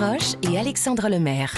Desroches et Alexandre Lemaire.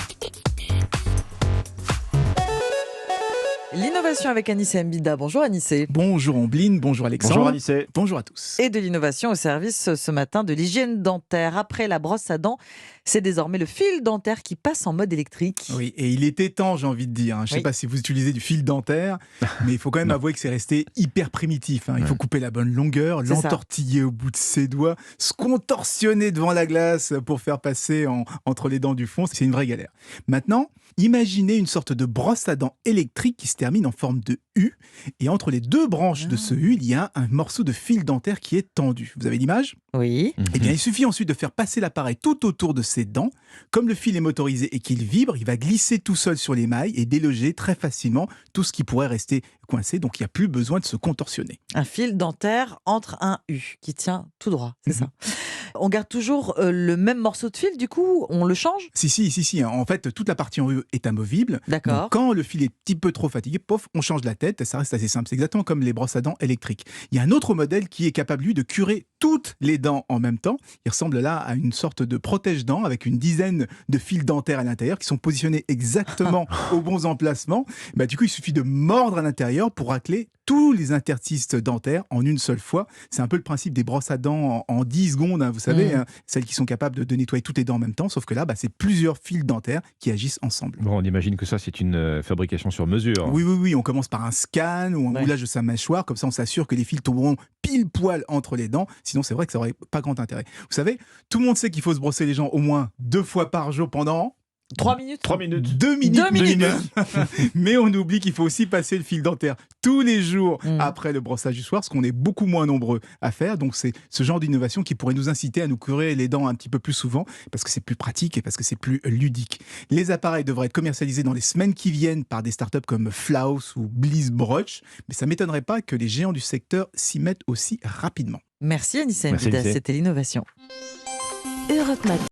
L'innovation avec Anissé Mbida. Bonjour Anissé. Bonjour Ambline, bonjour Alexandre. Bonjour Anissé. Bonjour à tous. Et de l'innovation au service ce matin de l'hygiène dentaire. Après la brosse à dents, c'est désormais le fil dentaire qui passe en mode électrique. Oui, et il était temps, j'ai envie de dire. Je ne sais pas si vous utilisez du fil dentaire, mais il faut quand même avouer que c'est resté hyper primitif. Il faut couper la bonne longueur, l'entortiller au bout de ses doigts, se contorsionner devant la glace pour faire passer entre les dents du fond. C'est une vraie galère. Maintenant, imaginez une sorte de brosse à dents électrique qui se termine en forme de U. Et entre les deux branches de ce U, il y a un morceau de fil dentaire qui est tendu. Vous avez l'image ? Oui. Eh bien, il suffit ensuite de faire passer l'appareil tout autour de ses dents. Comme le fil est motorisé et qu'il vibre, il va glisser tout seul sur les mailles et déloger très facilement tout ce qui pourrait rester coincé. Donc, il n'y a plus besoin de se contorsionner. Un fil dentaire entre un U qui tient tout droit, c'est ça. On garde toujours le même morceau de fil, du coup, on le change ? Si. En fait, toute la partie en U est amovible. D'accord. Donc, quand le fil est un petit peu trop fatigué, pof, on change la tête. Ça reste assez simple. C'est exactement comme les brosses à dents électriques. Il y a un autre modèle qui est capable, lui, de curer toutes les dents en même temps. Il ressemble là à une sorte de protège-dents avec une dizaine de fils dentaires à l'intérieur qui sont positionnés exactement aux bons emplacements. Du coup, il suffit de mordre à l'intérieur pour racler tous les interstices dentaires en une seule fois. C'est un peu le principe des brosses à dents en 10 secondes, vous savez, celles qui sont capables de nettoyer toutes les dents en même temps, sauf que là, c'est plusieurs fils dentaires qui agissent ensemble. Bon, on imagine que ça, c'est une fabrication sur mesure. Oui, on commence par un scan ou un moulage de sa mâchoire, comme ça on s'assure que les fils tomberont pile poil entre les dents, sinon c'est vrai que ça n'aurait pas grand intérêt. Vous savez, tout le monde sait qu'il faut se brosser les dents au moins 2 fois par jour pendant... 3 minutes. 3 minutes. 2 minutes. 2 minutes. Mais on oublie qu'il faut aussi passer le fil dentaire tous les jours après le brossage du soir, ce qu'on est beaucoup moins nombreux à faire. Donc c'est ce genre d'innovation qui pourrait nous inciter à nous curer les dents un petit peu plus souvent, parce que c'est plus pratique et parce que c'est plus ludique. Les appareils devraient être commercialisés dans les semaines qui viennent par des startups comme Flaus ou Bliss Broch, mais ça ne m'étonnerait pas que les géants du secteur s'y mettent aussi rapidement. Merci Anissé Mbida, c'était l'innovation. Europe Matin.